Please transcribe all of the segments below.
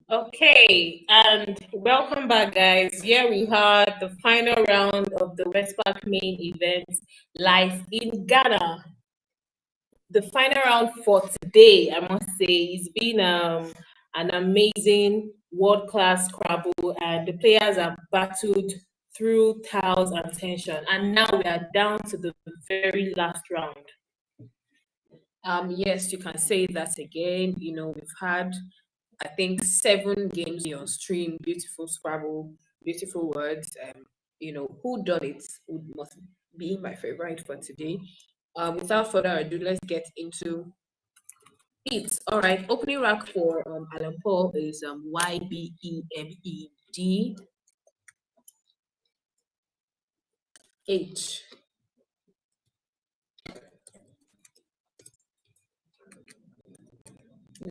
Okay, and welcome back, guys. Here we have the final round of the WESPAC main event live in Ghana. The final round for today, I must say, it's been an amazing world-class Scrabble, and the players have battled through tiles and tension. And now we are down to the very last round. Yes, you can say that again. We've had, I think, 7 games on stream. Beautiful Scrabble, beautiful words. Who done it must be my favorite for today. Without further ado, let's get into it. All right, opening rank for Alan Paul is YBEMEDH.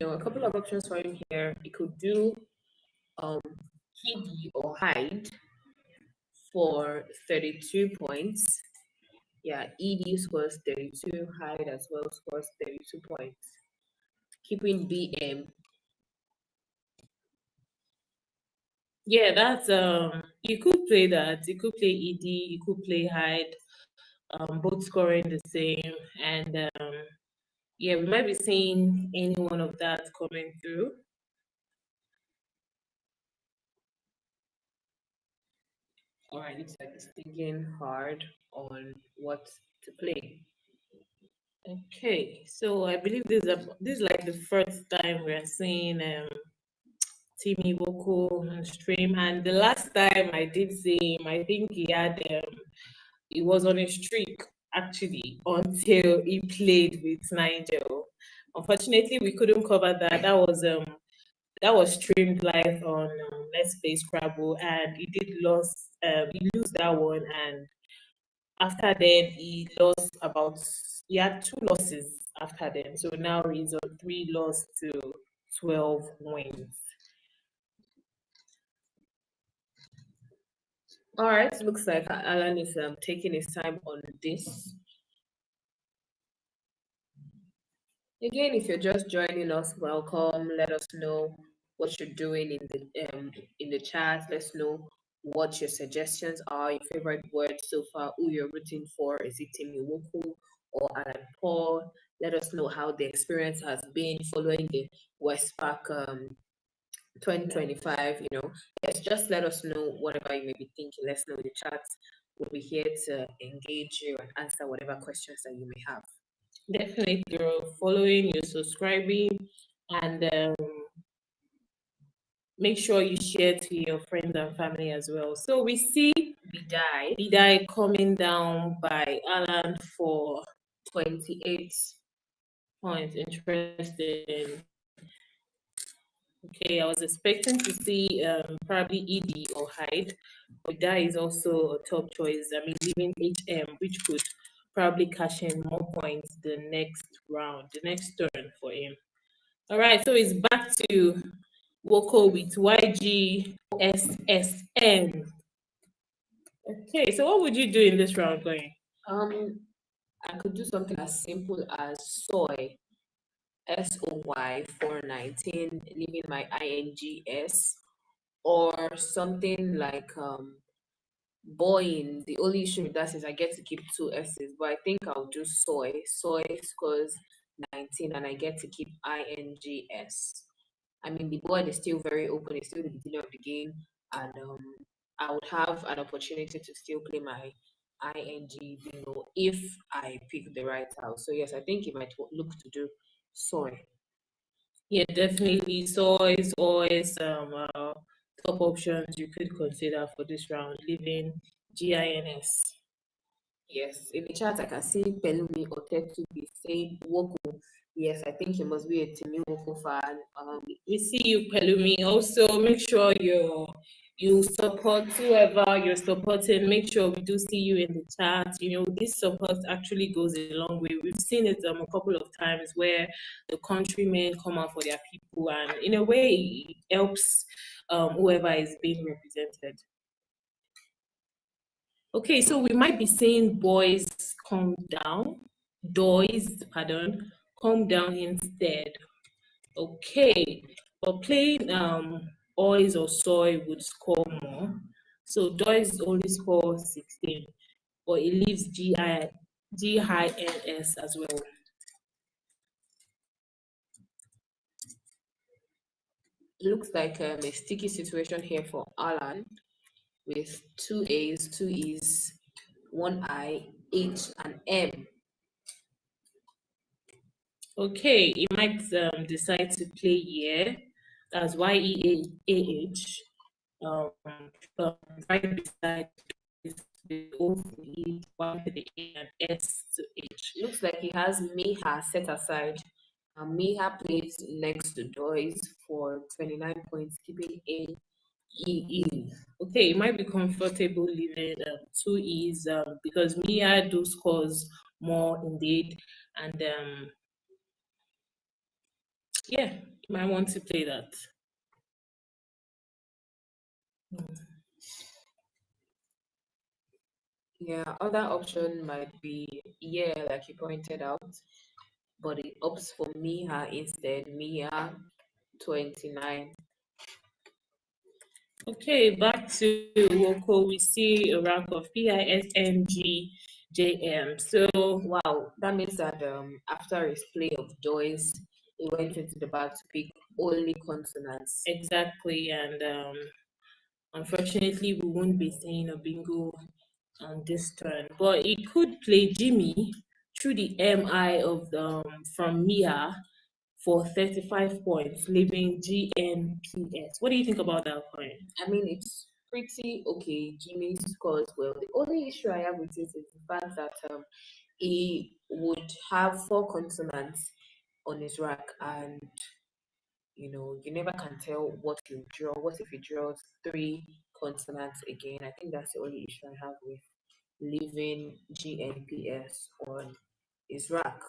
A couple of options for him here. He could do hid or hide for 32 points. Yeah, ED scores 32, hide as well scores 32 points. Keeping BM. Yeah, that's you could play that. You could play ED, you could play hide, both scoring the same, and yeah, we might be seeing any one of that coming through. All right, looks like it's thinking hard on what to play. Okay, so I believe this is like the first time we're seeing Timi Woko on stream, and the last time I did see him, I think he was on a streak actually until he played with Nigel. Unfortunately, we couldn't cover that. That was streamed live on Let's Play Scrabble, and he did lose. He lose that one, and after then he lost about. He had 2 losses after then, so now he's on 3 losses to 12 wins. All right, looks like Alan is taking his time on this. Again, if you're just joining us, welcome. Let us know what you're doing in the chat. Let us know what your suggestions are, your favorite words so far, who you're rooting for. Is it Timi Woko or Alan Paul? Let us know how the experience has been following the WESPAC 2025. Yes, just let us know whatever you may be thinking. Let us know in the chat. We'll be here to engage you and answer whatever questions that you may have. Definitely, you're following, you're subscribing, and make sure you share to your friends and family as well. So we see Bidai coming down by Alan for 28 points. Interesting. Okay, I was expecting to see probably ED or hide, but that is also a top choice. I mean, leaving HM, which could probably cash in more points the next round, the next turn for him. All right, so it's back to Woko with YGSSN. Okay, so what would you do in this round, going? I could do something as simple as soy. SOY 419, leaving my INGS, or something like boying. The only issue with that is I get to keep 2 S's, but I think I'll do soy. Soy scores 19 and I get to keep INGS. I mean, the board is still very open, it's still the beginning of the game, and I would have an opportunity to still play my ING bingo if I pick the right house. So, yes, I think it might look to do soy. Yeah, definitely. Soy is always top options you could consider for this round, leaving GINS. Yes, in the chat I can see Pelumi Otetubi saying Woko. Yes, I think he must be a Timi Woko fan. We see you, Pelumi. Also, make sure you support whoever you're supporting. Make sure we do see you in the chat. This support actually goes a long way. We've seen it a couple of times where the countrymen come out for their people, and in a way, it helps whoever is being represented. Okay, so we might be saying boys calm down, calm down instead. Okay, But playing oils or soy would score more. So doys only score 16, but it leaves G high NS as well. Looks like a sticky situation here for Alan with two A's, two E's, one I, H, and M. Okay, it might decide to play here. That's YEAH. Um, right beside is the O to E, Y to the A, and S to H. Looks like he has Miha set aside. Miha plays next to Doys for 29 points, keeping A, E, E. Okay, it might be comfortable leaving two E's because Mia do scores more indeed, and yeah, you might want to play that. Yeah, other option might be, yeah, like you pointed out, but it opts for Miha instead. Miha 29. Okay, back to Woko, we see a rank of PISNGJM. So Wow, that means that after his play of Joyce, he went into the back to pick only consonants. exactly, and unfortunately, we won't be seeing a bingo on this turn, but it could play Jimmy through the MI of from Mia for 35 points, leaving GNPS. What do you think about that coin? I mean, it's pretty okay. Jimmy scores well. The only issue I have with it is the fact that he would have four consonants on his rack, and you never can tell what he'll draw. What if he draws three consonants again? I think that's the only issue I have with leaving GNPS on his rack.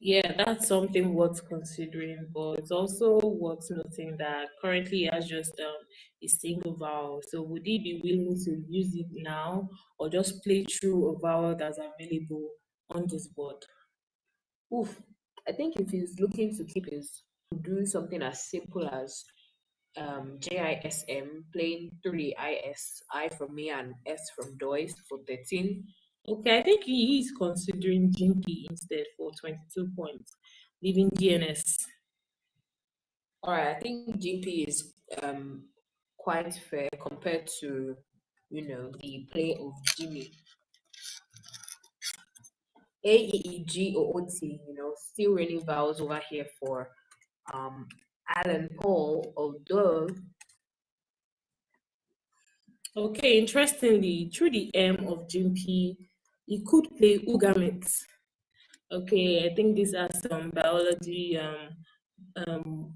Yeah, that's something worth considering, but it's also worth noting that currently he has just a single vowel. So would he be willing to use it now or just play through a vowel that's available on this board? Oof. I think if he's looking to keep his do something as simple as JISM, playing three IS, I from me and S from Doyce for 13. Okay, I think he is considering Jinky instead for 22 points, leaving GNS. All right, I think GP is quite fair compared to the play of Jimmy. AEEGOOT, still raining vowels over here for Alan Paul, although Okay, interestingly, through the M of Jimpy, he could play Ugamet. Okay, I think this has some biology um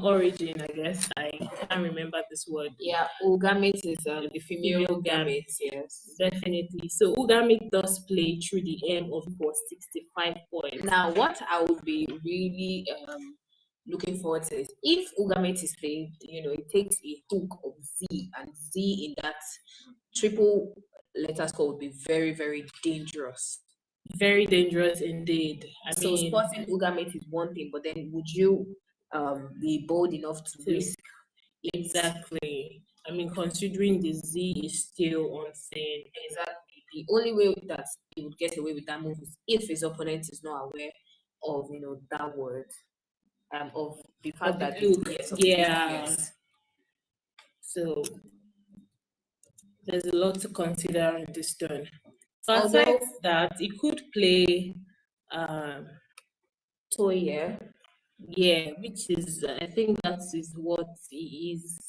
origin, I guess. I can't remember this word. yeah, Ugamete is the female Female gamete. gamete, yes. Definitely. So Ugamet does play through the M of for 65 points. Now, what I would be really looking forward to is if Ugamete is played, it takes a hook of Z, and Z in that triple letter score would be very, very dangerous. Very dangerous indeed. I So mean, spotting Ugamete is one thing, but then would you be bold enough to to risk it? exactly. I mean, considering the Z is still unseen. Exactly. The only way that he would get away with that move is if his opponent is not aware of that word, of the Of fact the that the hook, yes of the hook, yeah. yes. So there's a lot to consider in this turn. So aside Although that, it could play, um, Toye, yeah, which is I think that is what he is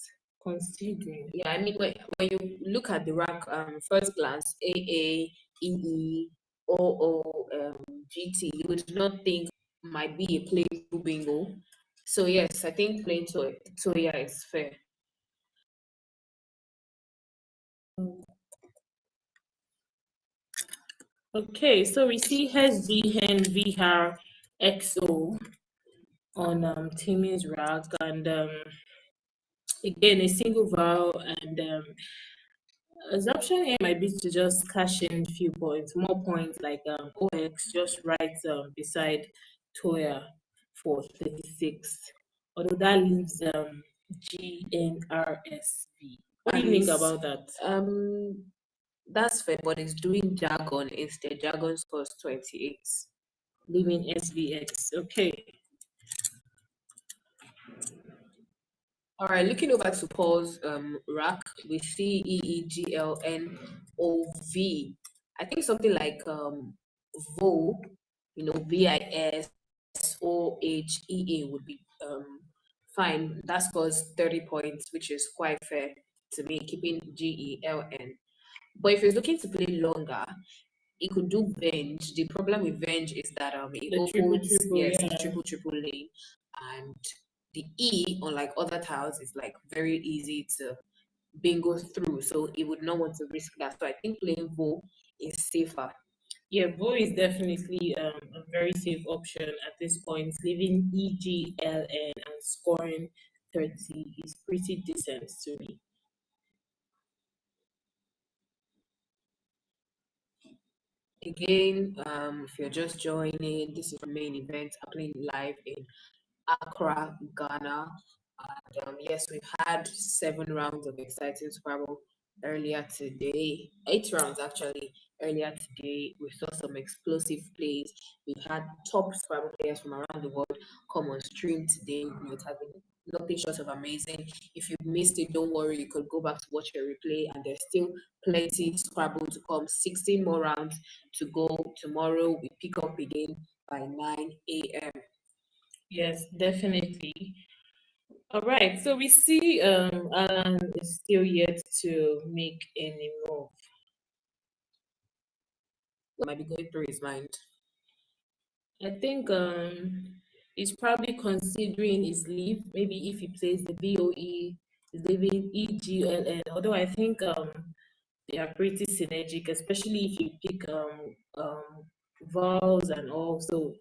considering. yeah, I mean when you look at the rank, first glance, AA, EE, OO, GT, you would not think might be a play bingo. So yes, I think playing Toya is fair. Okay, so we see HGN VR XO on Timmy's rack, and again a single vowel, and assumption here might be to just cash in a few points, more points like OX, just right beside Toya for 36. although that leaves GNRSV. What do And you think it's about that? that's fair, but it's doing jargon instead. Jargon scores 28. Leaving SVX. Okay. All right, looking over to Paul's rack, we see EEGLNOV. I think something like VO, VISOHEA would be fine. That scores 30 points, which is quite fair to me, keeping GELN. But if you're looking to play longer, it could do Venge. The problem with Venge is that it The triple opens, triple, yes, it's yeah. triple lane, and the E, unlike other tiles, is like very easy to bingo through. So it would not want to risk that. So I think playing Vo is safer. Yeah, Bo is definitely a very safe option at this point. Leaving EGLN and scoring 30 is pretty decent to me. Again, if you're just joining, this is the main event happening live in Accra, Ghana. And yes, we've had 7 rounds of exciting Scrabble earlier today. 8 rounds actually earlier today. We saw some explosive plays. We've had top Scrabble players from around the world come on stream today. It has been nothing short of amazing. If you missed it, don't worry. You could go back to watch your replay, and there's still plenty Scrabble to come. 16 more rounds to go. Tomorrow we pick up again by 9 a.m. Yes, definitely. All right, so we see Alan is still yet to make any move. What might be going through his mind? I think he's probably considering his leave. Maybe if he plays the VOE, he's leaving EGLN. Although I think they are pretty synergic, especially if you pick vowels and all. So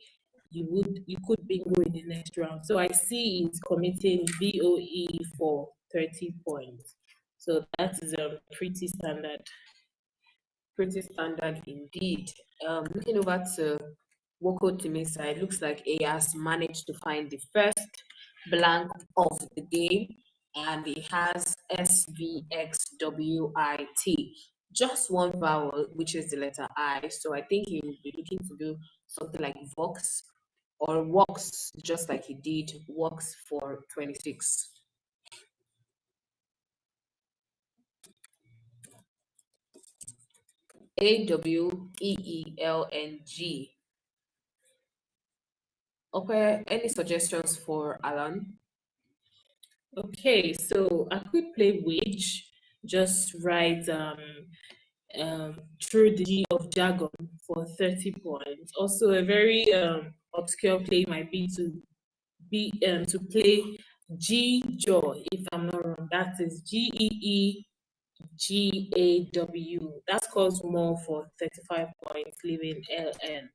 you could bingo in the next round. So I see he's committing VOE for 30 points. So that is pretty standard. Pretty standard indeed. Looking over to Woko Timi's side, looks like he has managed to find the first blank of the game, and he has SVXWIT. Just one vowel, which is the letter I. So I think he will be looking to do something like Vox or Works, just like he did Works for 26. AWEELNG. Okay, any suggestions for Alan? Okay, so I could play wage, just write through the G of jargon for 30 points. Also, a very obscure play might be to play G jaw, if I'm not wrong. That is GEEGAW. That scores more for 35 points, leaving LN.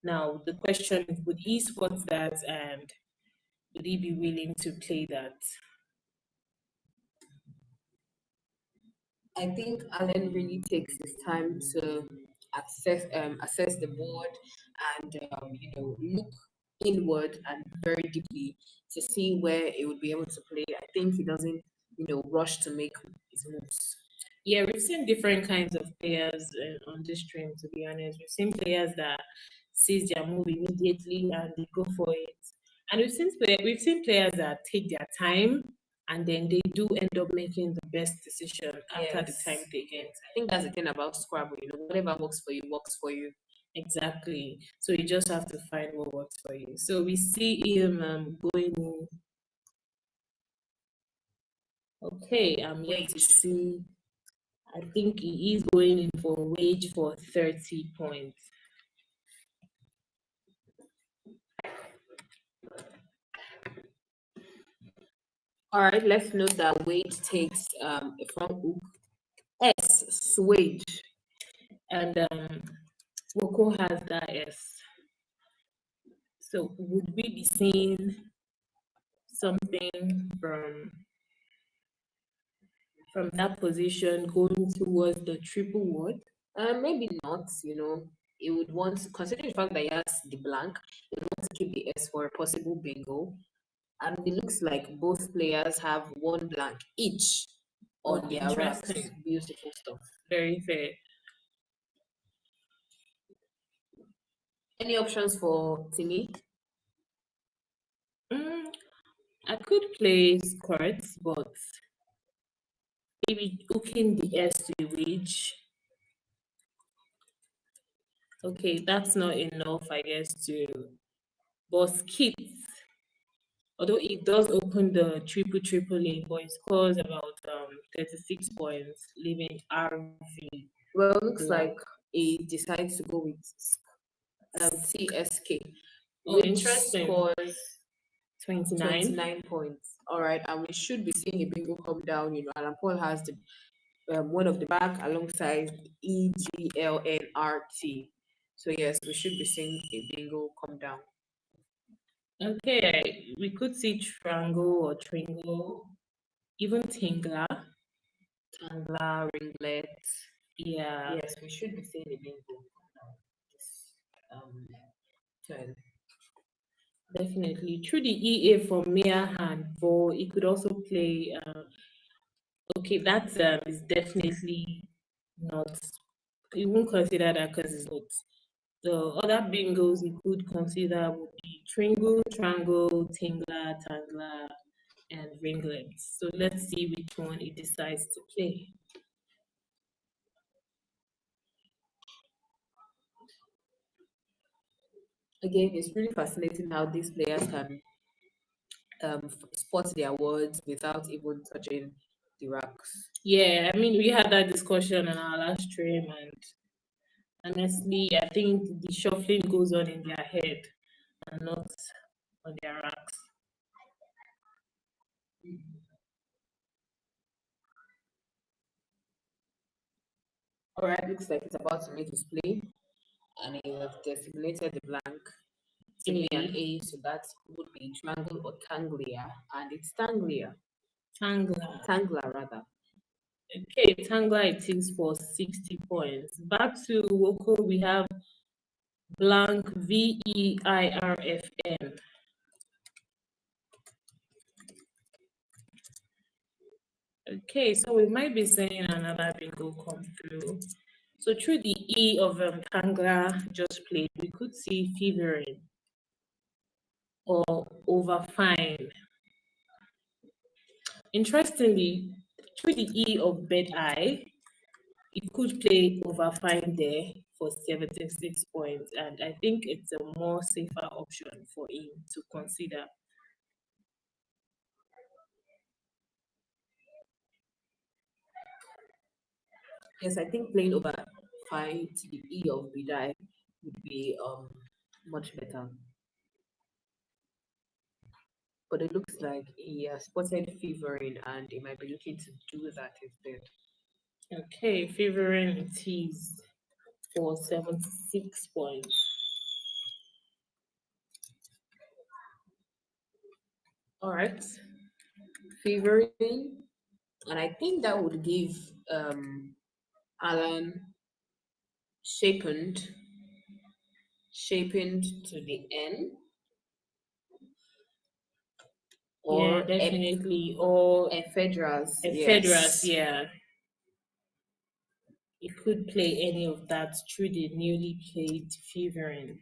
Now the question is, would he spot that, and would he be willing to play that? I think Alan really takes his time to assess the board and look inward and very deeply to see where he would be able to play. I think he doesn't rush to make his moves. Yeah, we've seen different kinds of players on this stream, to be honest. We've seen players that seize their move immediately and they go for it. And we've seen players that take their time and then they do end up making the best decision after the Yes, time taken. yes. I think that's the thing about Scrabble. Whatever works for you works for you. Exactly. So you just have to find what works for you. So we see him going in. Okay, I'm yet to Wait, see. I think he is going in for wage for 30 points. all right. Let's note that weight takes a front hook. S swage. And Woko has that S. So would we be seeing something from that position going towards the triple word? Maybe not. He would want, considering the fact that he has the blank, he would want to keep the S for a possible bingo. And it looks like both players have one blank each Oh, on their racks. interesting. Beautiful stuff. Very fair. Any options for Timi? Mm, I could play skirts, but maybe hooking the S to the wedge. Okay, that's not enough, I guess, to. But skits, although it does open the triple lane, but it scores about 36 points, leaving RV Well, looks blank. like he decides to go with CSK, Oh, which interesting. scores 29. 29 points. All right, and we should be seeing a bingo come down. Alan Paul has the one of the back alongside EGLNRT. So yes, we should be seeing a bingo come down. Okay, we could see triangle or tringle, even tingler. Tangla, ringlet. Yeah, Yes, we should be seeing a bingo come down this turn. definitely. Through the EA for Mia hand ball, it could also play. Okay, that is definitely not. You won't consider that because it's not. The other bingos you could consider would be Tringle, Triangle, Tingler, Tangler, and Ringlets. So let's see which one it decides to play. Again, it's really fascinating how these players can spot their words without even touching the racks. Yeah, I mean, we had that discussion on our last stream, and honestly, I think the shuffling goes on in their head and not on their racks. All right, looks like it's about to make his play, and he has designated the blank to me and A, A, so that would be triangle or tanglia, and it's tanglia, Tangler. tangla rather. Okay, Tangler it is for 60 points. Back to Woko, we have blank VEIRFN. Okay, so we might be seeing another bingo come through. So through the E of Tangler just played, we could see fevering or overfine. Interestingly, through the E of bed eye, it could play overfine there for 76 points, and I think it's a more safer option for him to consider. Yes, I think playing over five to the E of Bidai would be much better. But it looks like he has spotted fevering and he might be looking to do that instead. Okay, favoring it is for 76 points. All right, fevering, and I think that would give Alan shapened, shapened to the N, Yeah, or definitely. Or ephedras. Ephedras, Yes. yeah. You could play any of that through the newly played fevering.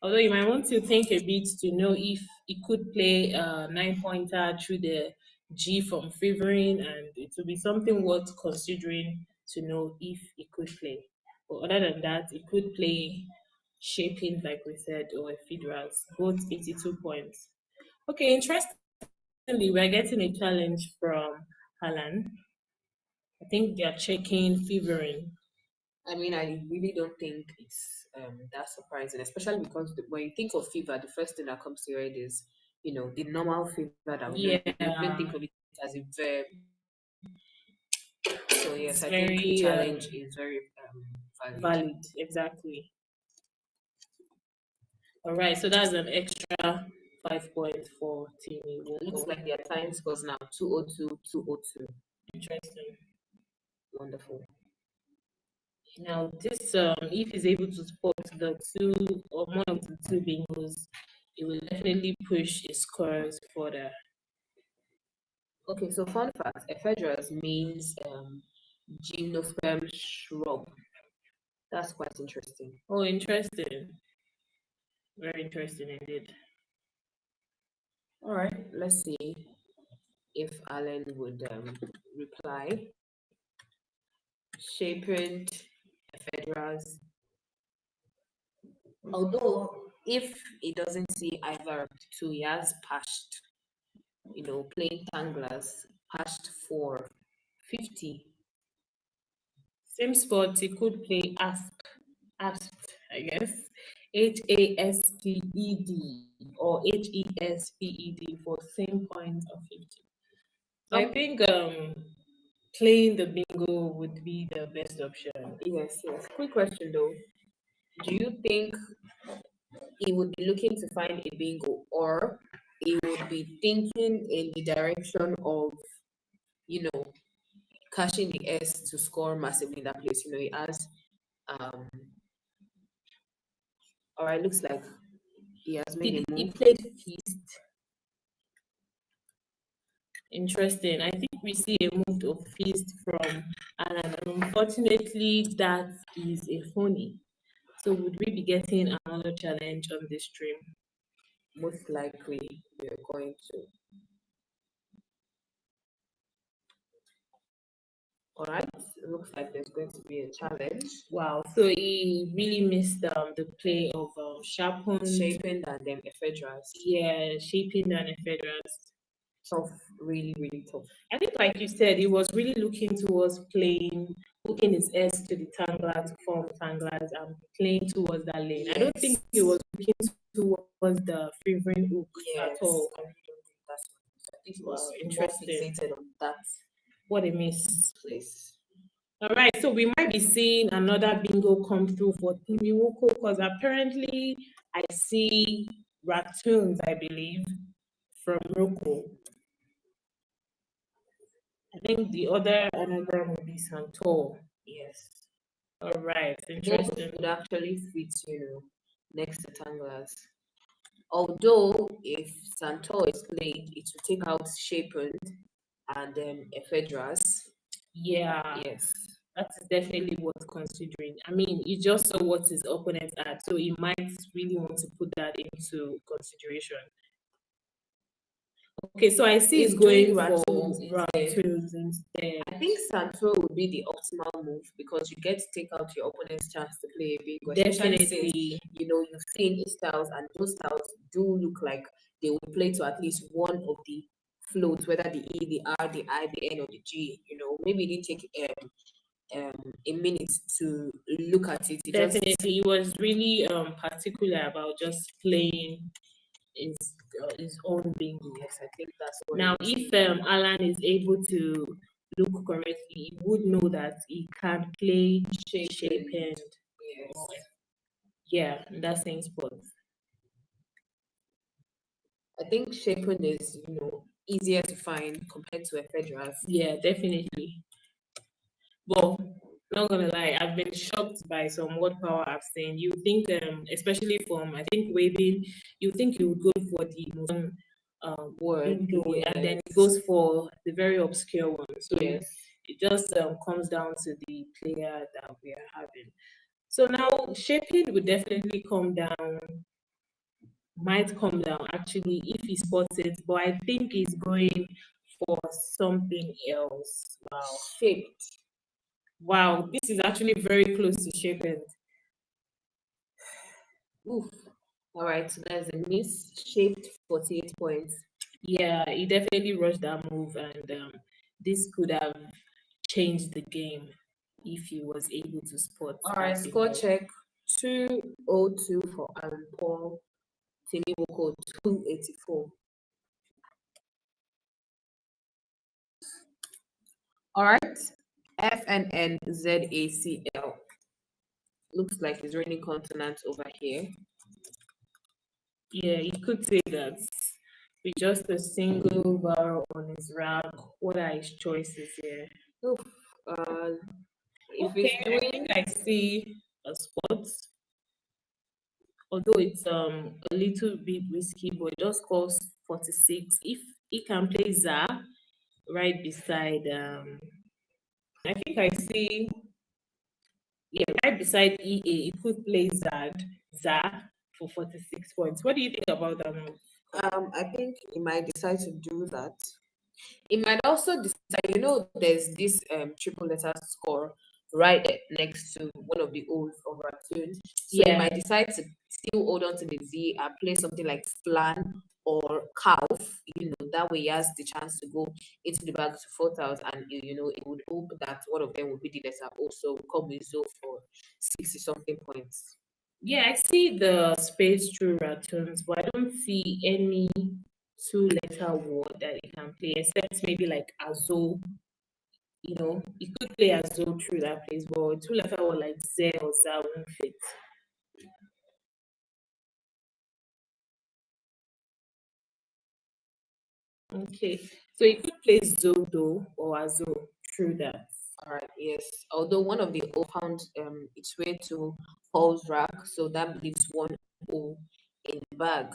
Although you might want to think a bit to know if it could play a 9 pointer through the G from fevering, and it will be something worth considering to know if it could play. But other than that, it could play shaping, like we said, or ephedras, both 82 points. Okay, interestingly, we're getting a challenge from Alan. I think they're checking fevering. I mean, I really don't think it's that surprising, especially because when you think of fever, the first thing that comes to your head is, the normal fever that we know. You wouldn't Yeah, think of it as a verb. So yes, it's I think the very challenge is very valid. valid. Exactly. All right, so that's an extra 5 points for Timi It looks Woko. like their time scores now 202, 202. Interesting. Wonderful. Now, this if he's able to spot the two or one of the two bingos, it will definitely push his scores further. Okay, so fun fact, ephedras means gymnosperm shrub. That's quite interesting. Oh, interesting. Very interesting indeed. All right, let's see if Alan would reply. Shapened ephedras. Although if he doesn't see either of the two, he has patched, plain tanglers, patched for 50. Same spot, he could play asked, I guess. HASPED or HESPED for same point of 50. So I Um, think playing the bingo would be the best option. yes, yes. Quick question though. Do you think he would be looking to find a bingo, or he would be thinking in the direction of, you know, cashing the S to score massively in that place? He has, um, all right, looks like he has made a He move. played feast. Interesting. I think we see a move of feast from Alan, and unfortunately, that is a phony. So would we be getting another challenge on this stream? Most likely, we're going to. All right, it looks like there's going to be a challenge. Wow. So he really missed the play of sharpened, Shaping and then ephedras. yeah, shaping and ephedras. Tough, really, really tough. I think, like you said, he was really looking towards playing, hooking his S to the tangler to form tanglers and playing towards that lane. I don't think he was looking towards the favoring hook at all. I really don't think that's what I think it Wow, was more interesting. fixated on that What a miss. place. All right, so we might be seeing another bingo come through for Timi Woko because apparently I see raccoons, I believe, from Roko. I think the other anagram would be Santor. Yes. All right, Both interesting. would actually fit, next to tanglers. Although if Santor is played, it will take out Shapen and ephedras. Yeah, Yes. that is definitely worth considering. I mean, you just saw what his opponents had, so he might really want to put that into consideration. Okay, so I see he's He's doing going for raccoons instead. raccoons instead. I think Santor would be the optimal move because you get to take out your opponent's chance to play a bingo, especially since Definitely, you've seen his styles, and those styles do look like they would play to at least one of the floats, whether the E, the R, the I, the N, or the G. Maybe it didn't take a minute to look at it. It just definitely. He was really particular about just playing his his own bingo. yes, I think that's what Now, it was. if Alan is able to look correctly, he would know that he can play shape and Yes. yeah, in that same spot. I think Shapen is, easier to find compared to ephedras. Yeah, definitely. But not gonna lie, I've been shocked by some word power I've seen. You think, especially from I think waving, you think you would go for the most Word, bingo, and then it yes. goes for the very obscure one. So Yes. it just comes down to the player that we are having. So now shaping would definitely might come down actually if he spots it, but I think he's going for something else. Wow. Shaped. Wow, this is actually very close to shaping. Oof. All right, so there's a miss. Shaped 48 points. Yeah, he definitely rushed that move, and this could have changed the game if he was able to spot All that right, score bingo. check 202 for Alan Paul. Timi Woko 284. All right, FNNZACL. Looks like he's reading consonants over here. Yeah, you could say that with just a single vowel on his rag. What are his choices here? Oof. Uh, if Okay, he's I doing think I see a spot. although it's a little bit risky, but it just costs 46. If he can play Za right beside I think I see, yeah, right beside EA, he could play Za for 46 points. What do you think about that move? I think he might decide to do that. It might also decide, there's this triple letter score right next to one of the O's of our tunes. So it Yeah. might decide to still hold on to the Z and play something like flan or calf, that way he has the chance to go into the bag to 4,000, and it would hope that one of them would be the letter also come with Zo for 60 something points. Yeah, I see the space through ratoons, but I don't see any two-letter word that he can play, except maybe like Azo. He could play Azo through that place, but two-letter word like Z or Za won't fit. Okay, so he could play Zodo or Azo through that. All right, yes. Although one of the O found its way to Paul's rack, so that leaves one O in the bag.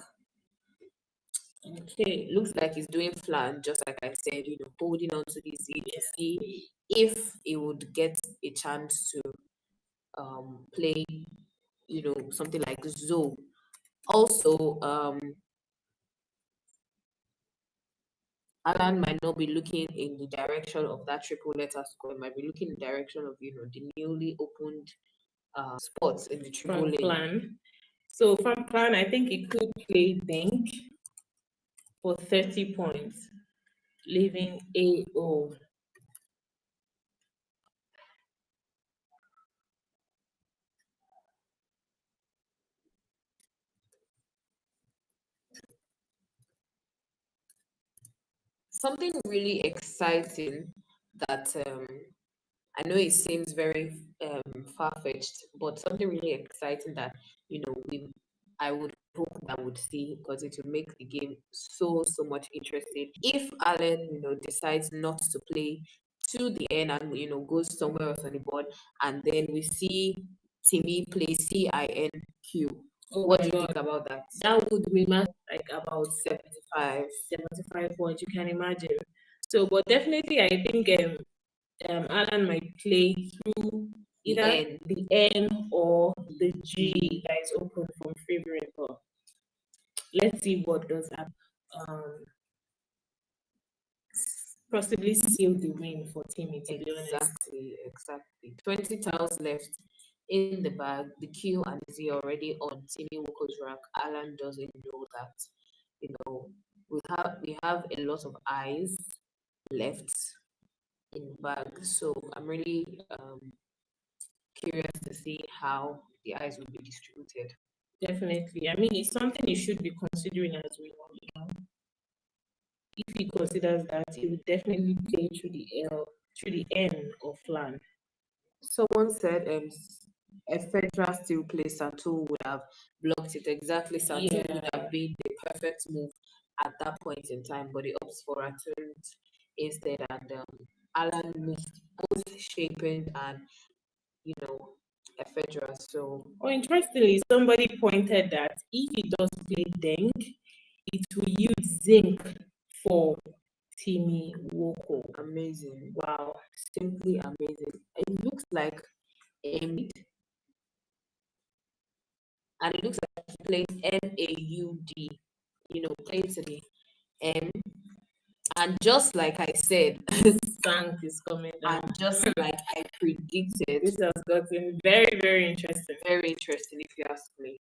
Okay, Looks like he's doing flan, just like I said, holding on to the Z to see if he would get a chance to play, something like Zo. Also, Alan might not be looking in the direction of that triple letter score. He might be looking in the direction of, the newly opened spots in the triple from lane. plan. So from plan, I think he could play Think for 30 points, leaving AO. Something really exciting that I know it seems very far fetched, but something really exciting that I would hope that would see, because it would make the game so much interesting. If Allen, decides not to play to the end and goes somewhere else on the board, and then we see Timi play CINQ. Oh What my do you God. think about that? That would remain like about 75. points, you can imagine. So, but definitely, I think Alan might play through The either end. the N or the G that is open from favoring. But let's see what does that possibly seal the win for Timmy, to be honest. Exactly. 20 tiles left in the bag. The Q and Z already on Timi Woko's rack. Alan doesn't know that. We have a lot of eyes left in the bag. So I'm really curious to see how the eyes will be distributed. Definitely. I mean, it's something you should be considering as well. If he considers that, he would definitely play through the through the N of land. Someone said a federal steel play Sato would have blocked it exactly. Sato would have been the perfect move at that point in time, but he opts for a turn instead, and Alan missed both shaping and a federal. So Oh, interestingly, somebody pointed that if he does play Deng, it will use zinc for Timi Woko. amazing. Wow. Simply amazing. It looks like a mid, and it looks like he plays MAUD, playing to the M. And just like I said, Sank is coming down. and just like I predicted, This has gotten very, very interesting. very interesting if you ask me.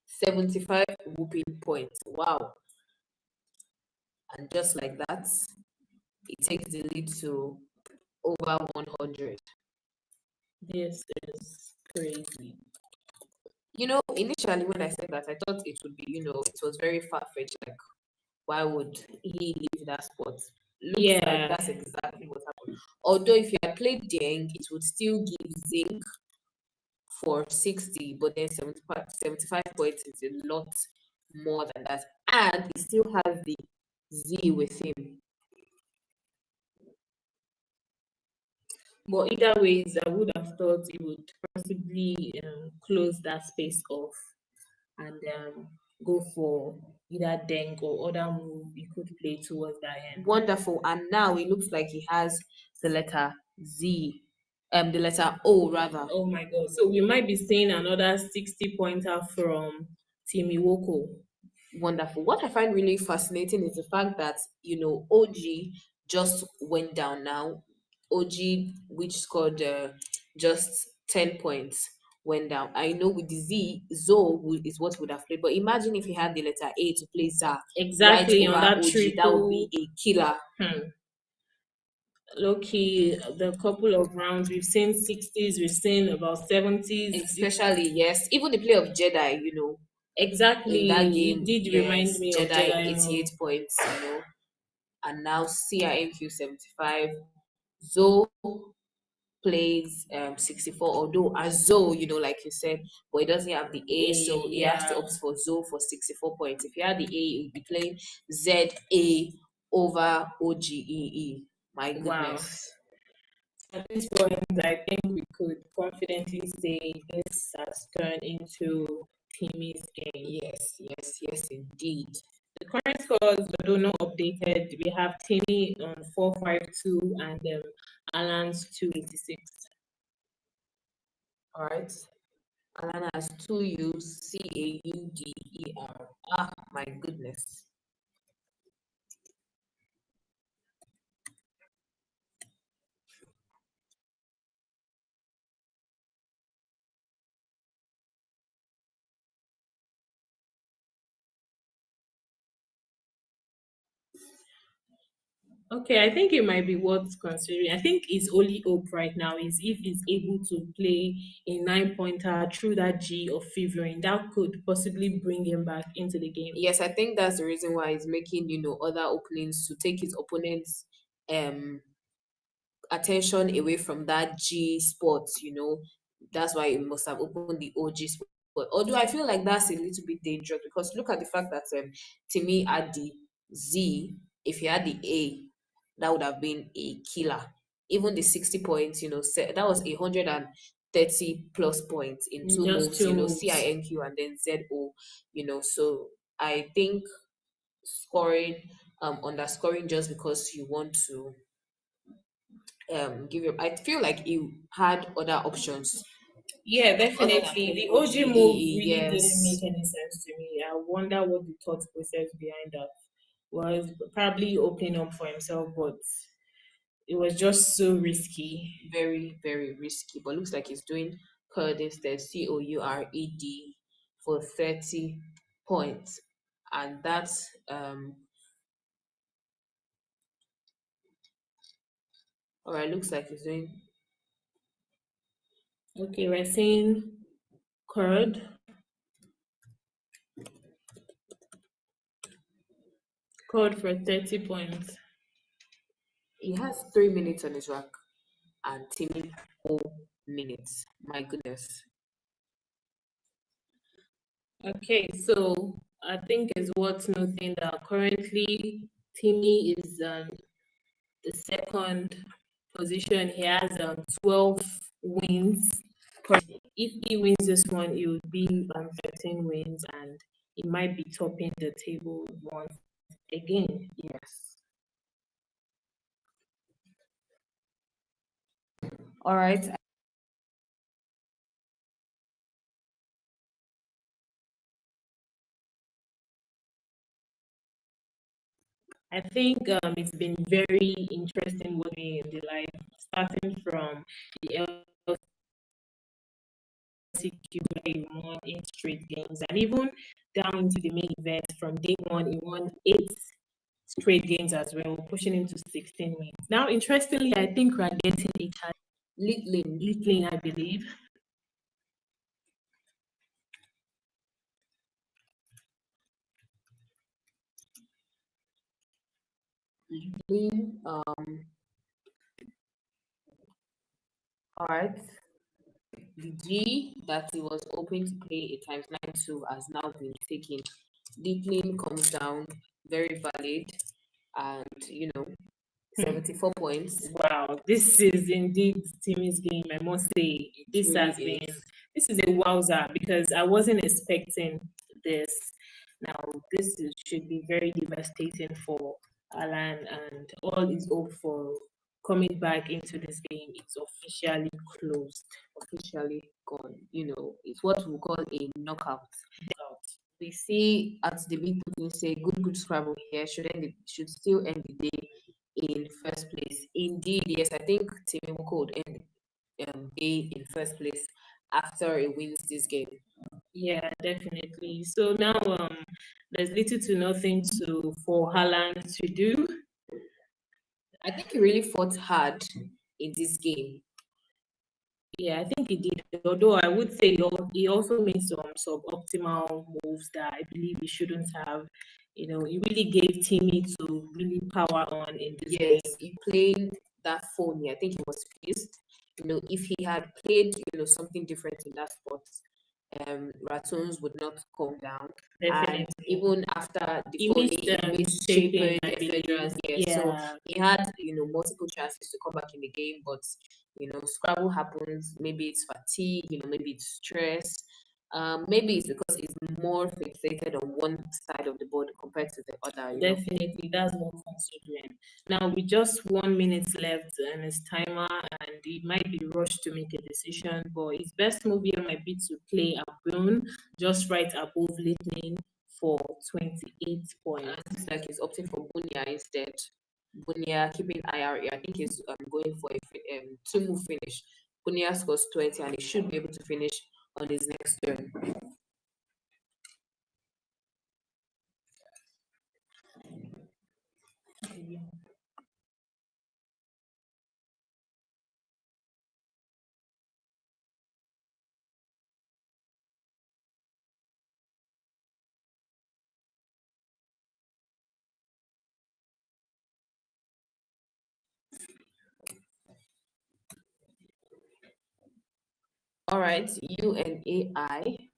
75 whooping points. Wow. And just like that, it takes the lead to over 100. This is crazy. Initially when I said that, I thought it would be, it was very far fetched. Like, why would he leave that spot? Looks like that's exactly what happened. Although if you had played Deng, it would still give Zinc for 60, but then 75 points is a lot more than that. And he still has the Z with him. But either ways, I would have thought it would possibly close that space off and go for either deng or other move you could play towards that end. Wonderful. And now it looks like he has the letter Z, the letter O rather. Oh my god. So we might be seeing another 60 pointer from Timi Woko. Wonderful. What I find really fascinating is the fact that, OG just went down now. OG, which scored just 10 points, went down. I know with the Z, is what would have played. But imagine if he had the letter A to play Za right Exactly on over that OG. That would be triple. a killer. Low key, the couple of rounds we've seen 60s, we've seen about 70s. Especially, yes. Even the play of Jedi, in that Exactly, it game, did remind yes, me of Jedi Jedi. 88 points, and now CIMQ 75. Zoe plays 64, although as Zoe, like you said, but he doesn't have the A, so he has to Yeah, opt for Zoe for 64 points. If he had the A, he would be playing ZA over OGEE. My wow. goodness. At this point, I think we could confidently say this has turned into Timmy's game. Yes, yes, yes, indeed. The current scores, although not updated, we have Timmy on 452 and Alan's 286. All right. Alana has two U's, CAUDER. Ah, my goodness. Okay, I think it might be worth considering. I think his only hope right now is if he's able to play a 9 pointer through that G of favoring, that could possibly bring him back into the game. Yes, I think that's the reason why he's making, other openings to take his opponent's um attention away from that G spot, That's why he must have opened the OG spot. Although I feel like that's a little bit dangerous because look at the fact that Timmy had the Z. If he had the A, that would have been a killer. Even the 60 points, that was 130 plus points in In two just moves, two moves. CINQ and then ZO, So I think scoring, underscoring just because you want to give him. I feel like you had other options Yeah, other than definitely. playing The OG move OGEE. really didn't Yes, make any sense to me. I wonder what the thought process behind that was. Probably opening up for himself, but it was just so risky. very very risky. But looks like he's doing Curd instead. COURED for 30 points, and that's all right. Looks like he's doing. Okay, we're seeing Curd. Curd for 30 points. He has 3 minutes on his rack, and Timmy 4 minutes. My goodness. Okay, so I think it's worth noting that currently Timmy is the second position. He has 12 wins. If he wins this one, it would be 13 wins and he might be topping the table once again. Yes. All right. I think it's been very interesting watching in the life, starting from the LCQ where he won 8 straight games, and even down into the main event from day one, he won 8 straight games as well, pushing him to 16 wins. Now, interestingly, I think we're getting a child, Litlin. Littling, I believe. Litlin. All right. The G that he was hoping to play a times 9 to has now been taken. Deepling comes down, very valid, and 74 points. Wow, this is indeed Timmy's game. I must say, this really has been is. this is a wowzer because I wasn't expecting this. Now, should be very devastating for Alan, and all his hope for coming back into this game is officially closed. Officially gone. It's what we call a knockout. We see at the big people say good Scrabble here should still end the day in first place. Indeed, yes, I think Timi Woko would end day in first place after he wins this game. Yeah, definitely. So now there's little to nothing for Alan to do. I think he really fought hard in this game. Yeah, I think he did. Although I would say he also made some suboptimal moves that I believe he shouldn't have. He really gave Timmy to really power on in this Yes, game. he played that phony. I think he was pissed. If he had played, something different in that spot, Ratoons would not come down. Definitely. And even after the He phony, missed, he missed shaping, Shepard, I believe. Ephedrans, yes. So Yeah, he had, multiple chances to come back in the game, but Scrabble happens. Maybe it's fatigue, maybe it's stress. Maybe it's because he's more fixated on one side of the board compared to the other. definitely. That's what I'm considering. Now, with just 1 minute left and his timer, and he might be rushed to make a decision, but his best move here might be to play a boon just right above Lightning for 28 points. It's like he's opting for Bunya instead. Bunya keeping IRA. I think he's going for a two-move finish. Bunya scores 20 and he should be able to finish on his next turn. All right, UNAI.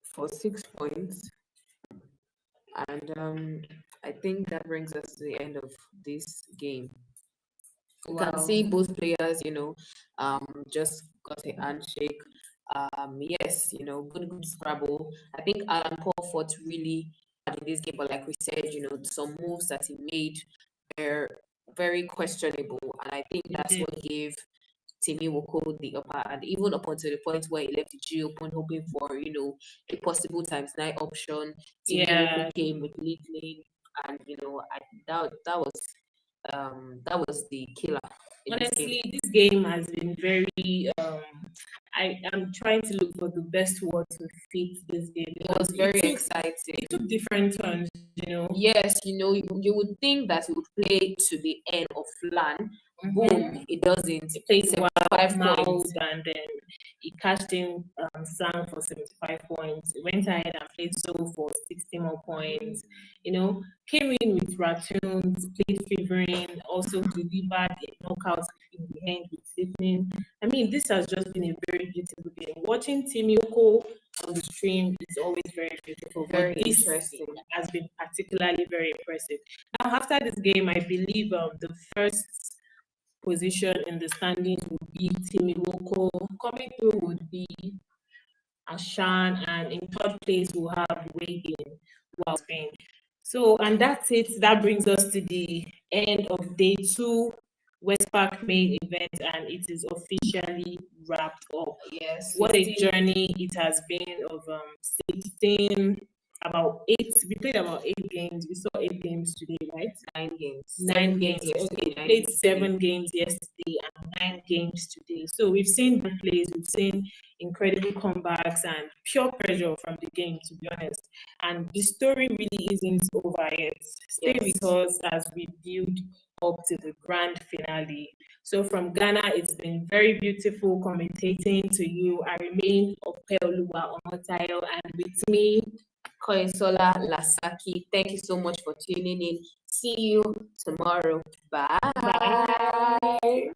For 6 points. And I think that brings us to the end of this game. You can see both players, just got a handshake. Yes, good Scrabble. I think Alan Paul fought really hard in this game, but like we said, some moves that he made were very questionable, and I think that's what gave Timi Woko the upper hand, even up until the point where he left the G open, hoping for a possible ×9 option. Timi Woko came with lead lane, and that was the killer. Honestly, this game has been very. I am trying to look for the best word to fit this game. It was very exciting. It took different turns, Yes, you would think that he would play to the end of Flan. Boom, it doesn't. He played 75 points. and then he cashed in Sang for 75 points. He went ahead and played Soul for 60 more points. Came in with Ratoons, played Favoring, also delivered a knockout in the end with Lightning. I mean, this has just been a very beautiful game. Watching Timi Woko on the stream is always very beautiful. Very but this interesting. has been particularly very impressive. Now, after this game, I believe the first position in the standings would be Timi Woko. Coming through would be Ashan, and in third place we'll have Wagin, while Spain. So, and that's it. That brings us to the end of day 2 WESPAC main event, and it is officially wrapped up. Yes. What a journey it has been of 16, about 8. We played about 8 games. We saw 8 games today, right? 9 games. 9 games. Okay, played 7 games yesterday and 9 games today. So we've seen good plays, we've seen incredible comebacks and pure pressure from the game, to be honest. And the story really isn't over yet. Stay with us as we build up to the grand finale. So from Ghana, it's been very beautiful commentating to you. I remain Opeoluwa Omotayo, and with me, Koinsola Lasaki. Thank you so much for tuning in. See you tomorrow. Bye. bye.